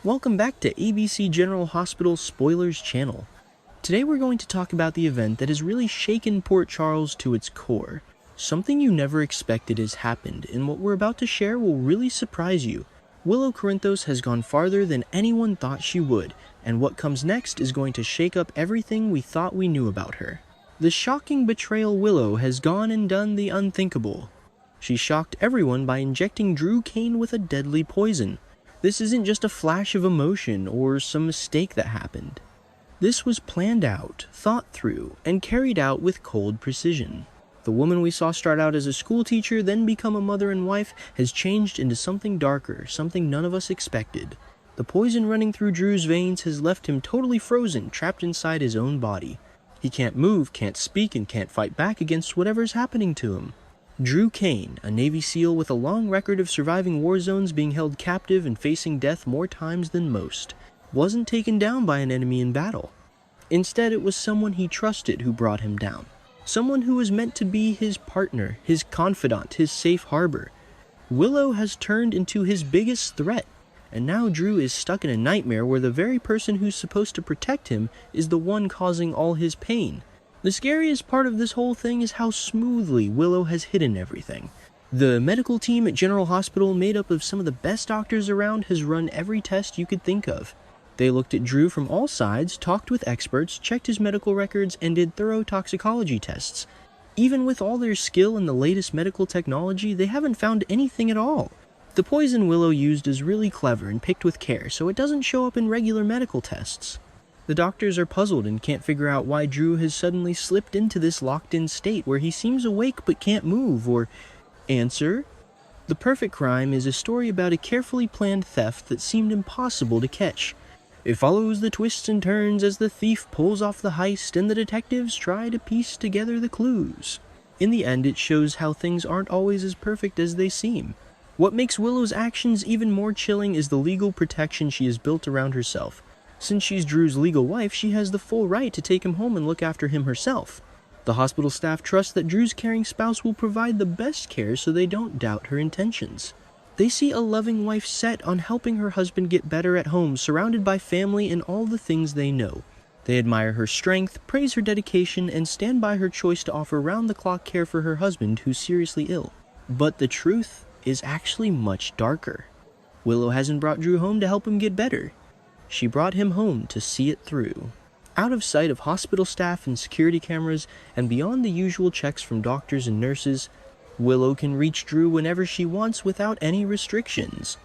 Welcome back to ABC General Hospital Spoilers channel. Today we're going to talk about the event that has really shaken Port Charles to its core. Something you never expected has happened, and what we're about to share will really surprise you. Willow Corinthos has gone farther than anyone thought she would, and what comes next is going to shake up everything we thought we knew about her. The shocking betrayal Willow has gone and done the unthinkable. She shocked everyone by injecting Drew Kane with a deadly poison. This isn't just a flash of emotion or some mistake that happened. This was planned out, thought through, and carried out with cold precision. The woman we saw start out as a school teacher, then become a mother and wife, has changed into something darker, something none of us expected. The poison running through Drew's veins has left him totally frozen, trapped inside his own body. He can't move, can't speak, and can't fight back against whatever's happening to him. Drew Kane, a Navy SEAL with a long record of surviving war zones, being held captive and facing death more times than most, wasn't taken down by an enemy in battle. Instead, it was someone he trusted who brought him down. Someone who was meant to be his partner, his confidant, his safe harbor. Willow has turned into his biggest threat, and now Drew is stuck in a nightmare where the very person who's supposed to protect him is the one causing all his pain. The scariest part of this whole thing is how smoothly Willow has hidden everything. The medical team at General Hospital, made up of some of the best doctors around, has run every test you could think of. They looked at Drew from all sides, talked with experts, checked his medical records, and did thorough toxicology tests. Even with all their skill and the latest medical technology, they haven't found anything at all. The poison Willow used is really clever and picked with care, so it doesn't show up in regular medical tests. The doctors are puzzled and can't figure out why Drew has suddenly slipped into this locked-in state where he seems awake but can't move or answer. The Perfect Crime is a story about a carefully planned theft that seemed impossible to catch. It follows the twists and turns as the thief pulls off the heist and the detectives try to piece together the clues. In the end, it shows how things aren't always as perfect as they seem. What makes Willow's actions even more chilling is the legal protection she has built around herself. Since she's Drew's legal wife, she has the full right to take him home and look after him herself. The hospital staff trust that Drew's caring spouse will provide the best care, so they don't doubt her intentions. They see a loving wife set on helping her husband get better at home, surrounded by family and all the things they know. They admire her strength, praise her dedication, and stand by her choice to offer round-the-clock care for her husband who's seriously ill. But the truth is actually much darker. Willow hasn't brought Drew home to help him get better. She brought him home to see it through. Out of sight of hospital staff and security cameras, and beyond the usual checks from doctors and nurses, Willow can reach Drew whenever she wants without any restrictions.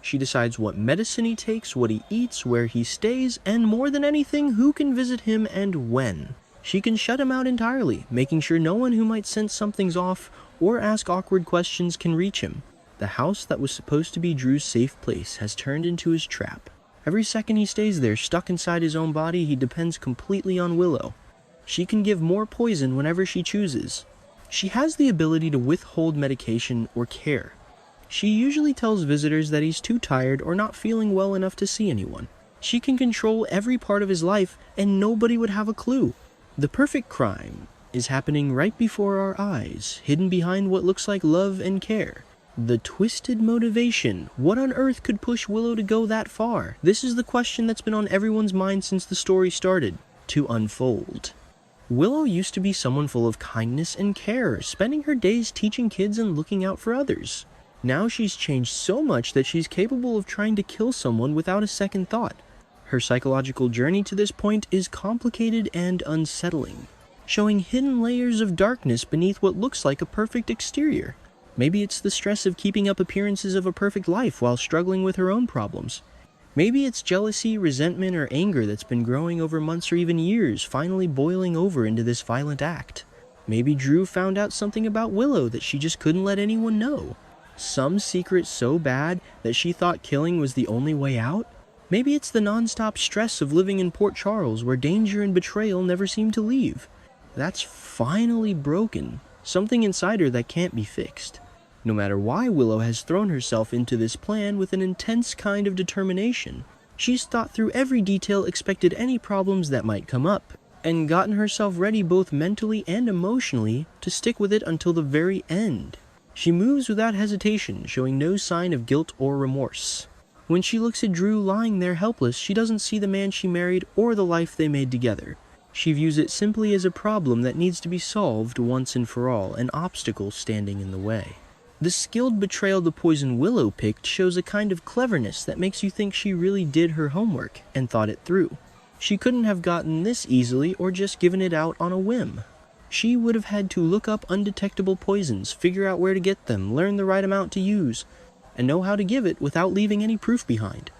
She decides what medicine he takes, what he eats, where he stays, and more than anything, who can visit him and when. She can shut him out entirely, making sure no one who might sense something's off or ask awkward questions can reach him. The house that was supposed to be Drew's safe place has turned into his trap. Every second he stays there, stuck inside his own body, he depends completely on Willow. She can give more poison whenever she chooses. She has the ability to withhold medication or care. She usually tells visitors that he's too tired or not feeling well enough to see anyone. She can control every part of his life, and nobody would have a clue. The Perfect Crime is happening right before our eyes, hidden behind what looks like love and care. The twisted motivation. What on earth could push Willow to go that far? This is the question that's been on everyone's mind since the story started to unfold. Willow used to be someone full of kindness and care, spending her days teaching kids and looking out for others. Now she's changed so much that she's capable of trying to kill someone without a second thought. Her psychological journey to this point is complicated and unsettling, showing hidden layers of darkness beneath what looks like a perfect exterior. Maybe it's the stress of keeping up appearances of a perfect life while struggling with her own problems. Maybe it's jealousy, resentment, or anger that's been growing over months or even years, finally boiling over into this violent act. Maybe Drew found out something about Willow that she just couldn't let anyone know. Some secret so bad that she thought killing was the only way out? Maybe it's the non-stop stress of living in Port Charles where danger and betrayal never seem to leave. That's finally broken. Something inside her that can't be fixed. No matter why Willow has thrown herself into this plan with an intense kind of determination, she's thought through every detail, expected any problems that might come up, and gotten herself ready both mentally and emotionally to stick with it until the very end. She moves without hesitation, showing no sign of guilt or remorse. When she looks at Drew lying there helpless, she doesn't see the man she married or the life they made together. She views it simply as a problem that needs to be solved once and for all, an obstacle standing in the way. The skilled betrayal the poison Willow picked shows a kind of cleverness that makes you think she really did her homework and thought it through. She couldn't have gotten this easily or just given it out on a whim. She would have had to look up undetectable poisons, figure out where to get them, learn the right amount to use, and know how to give it without leaving any proof behind.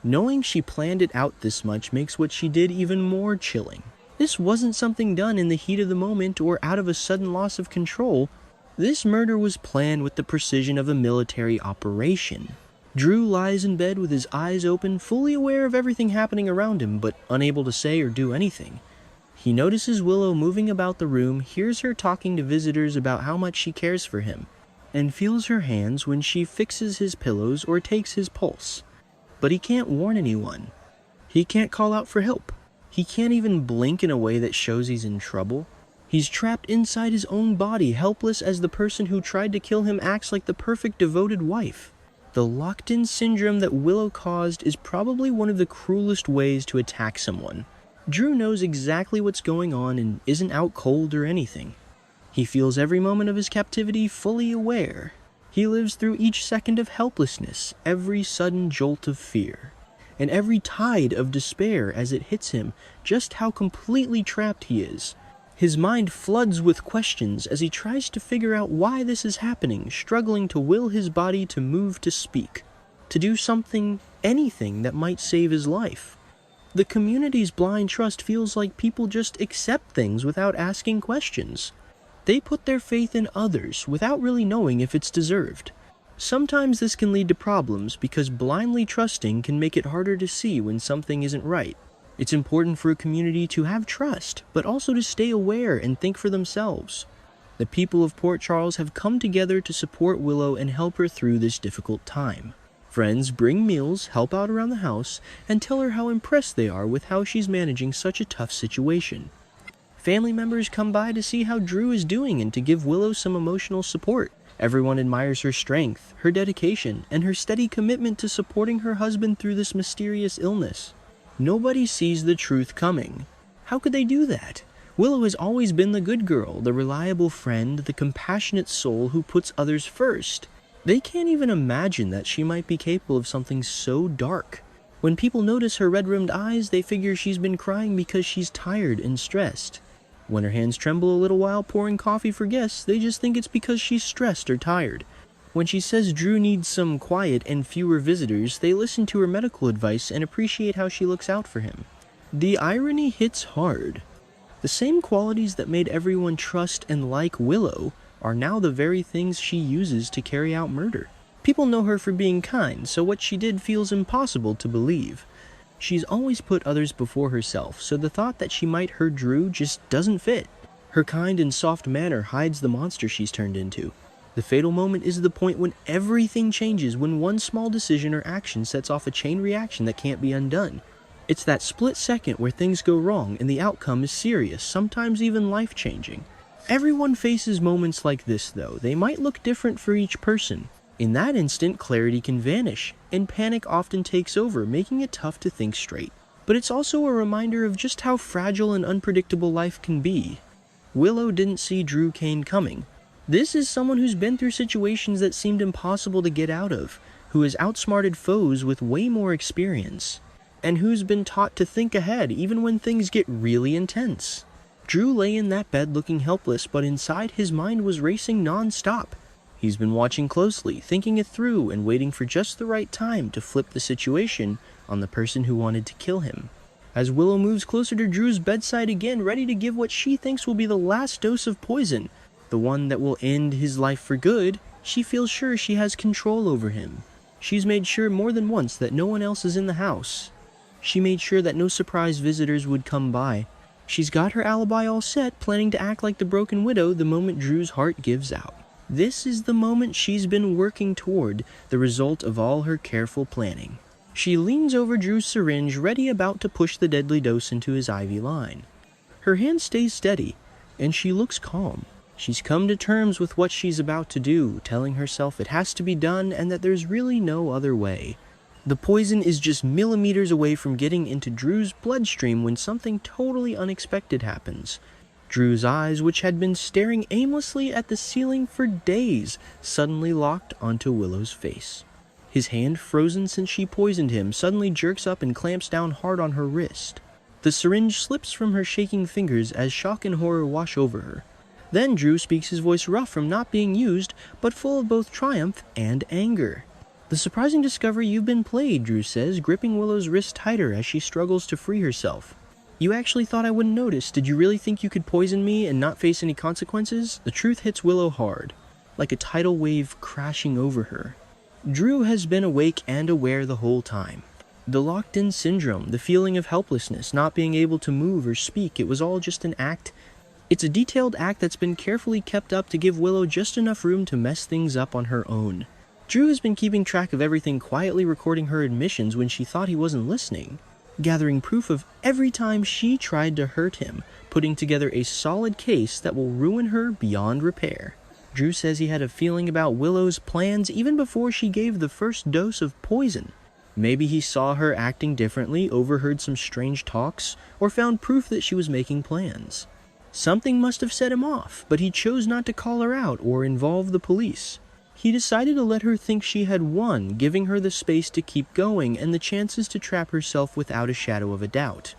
Knowing she planned it out this much makes what she did even more chilling. This wasn't something done in the heat of the moment or out of a sudden loss of control. This murder was planned with the precision of a military operation. Drew lies in bed with his eyes open, fully aware of everything happening around him, but unable to say or do anything. He notices Willow moving about the room, hears her talking to visitors about how much she cares for him, and feels her hands when she fixes his pillows or takes his pulse. But he can't warn anyone. He can't call out for help. He can't even blink in a way that shows he's in trouble. He's trapped inside his own body, helpless as the person who tried to kill him acts like the perfect devoted wife. The locked-in syndrome that Willow caused is probably one of the cruelest ways to attack someone. Drew knows exactly what's going on and isn't out cold or anything. He feels every moment of his captivity fully aware. He lives through each second of helplessness, every sudden jolt of fear, and every tide of despair as it hits him just how completely trapped he is. His mind floods with questions as he tries to figure out why this is happening, struggling to will his body to move, to speak, to do something, anything that might save his life. The community's blind trust feels like people just accept things without asking questions. They put their faith in others without really knowing if it's deserved. Sometimes this can lead to problems because blindly trusting can make it harder to see when something isn't right. It's important for a community to have trust, but also to stay aware and think for themselves. The people of Port Charles have come together to support Willow and help her through this difficult time. Friends bring meals, help out around the house, and tell her how impressed they are with how she's managing such a tough situation. Family members come by to see how Drew is doing and to give Willow some emotional support. Everyone admires her strength, her dedication, and her steady commitment to supporting her husband through this mysterious illness. Nobody sees the truth coming. How could they do that? Willow has always been the good girl, the reliable friend, the compassionate soul who puts others first. They can't even imagine that she might be capable of something so dark. When people notice her red-rimmed eyes, they figure she's been crying because she's tired and stressed. When her hands tremble a little while pouring coffee for guests, they just think it's because she's stressed or tired. When she says Drew needs some quiet and fewer visitors, they listen to her medical advice and appreciate how she looks out for him. The irony hits hard. The same qualities that made everyone trust and like Willow are now the very things she uses to carry out murder. People know her for being kind, so what she did feels impossible to believe. She's always put others before herself, so the thought that she might hurt Drew just doesn't fit. Her kind and soft manner hides the monster she's turned into. The fatal moment is the point when everything changes, when one small decision or action sets off a chain reaction that can't be undone. It's that split second where things go wrong and the outcome is serious, sometimes even life-changing. Everyone faces moments like this, though. They might look different for each person. In that instant, clarity can vanish, and panic often takes over, making it tough to think straight. But it's also a reminder of just how fragile and unpredictable life can be. Willow didn't see Drew Kane coming. This is someone who's been through situations that seemed impossible to get out of, who has outsmarted foes with way more experience, and who's been taught to think ahead even when things get really intense. Drew lay in that bed looking helpless, but inside his mind was racing non-stop. He's been watching closely, thinking it through, and waiting for just the right time to flip the situation on the person who wanted to kill him. As Willow moves closer to Drew's bedside again, ready to give what she thinks will be the last dose of poison, the one that will end his life for good, she feels sure she has control over him. She's made sure more than once that no one else is in the house. She made sure that no surprise visitors would come by. She's got her alibi all set, planning to act like the broken widow the moment Drew's heart gives out. This is the moment she's been working toward, the result of all her careful planning. She leans over Drew's syringe, ready about to push the deadly dose into his IV line. Her hand stays steady, and she looks calm. She's come to terms with what she's about to do, telling herself it has to be done and that there's really no other way. The poison is just millimeters away from getting into Drew's bloodstream when something totally unexpected happens. Drew's eyes, which had been staring aimlessly at the ceiling for days, suddenly locked onto Willow's face. His hand, frozen since she poisoned him, suddenly jerks up and clamps down hard on her wrist. The syringe slips from her shaking fingers as shock and horror wash over her. Then Drew speaks, his voice rough from not being used, but full of both triumph and anger. "The surprising discovery you've been played," Drew says, gripping Willow's wrist tighter as she struggles to free herself. "You actually thought I wouldn't notice. Did you really think you could poison me and not face any consequences?" The truth hits Willow hard, like a tidal wave crashing over her. Drew has been awake and aware the whole time. The locked-in syndrome, the feeling of helplessness, not being able to move or speak, it was all just an act. It's a detailed act that's been carefully kept up to give Willow just enough room to mess things up on her own. Drew has been keeping track of everything, quietly recording her admissions when she thought he wasn't listening, gathering proof of every time she tried to hurt him, putting together a solid case that will ruin her beyond repair. Drew says he had a feeling about Willow's plans even before she gave the first dose of poison. Maybe he saw her acting differently, overheard some strange talks, or found proof that she was making plans. Something must have set him off, but he chose not to call her out or involve the police. He decided to let her think she had won, giving her the space to keep going and the chances to trap herself without a shadow of a doubt.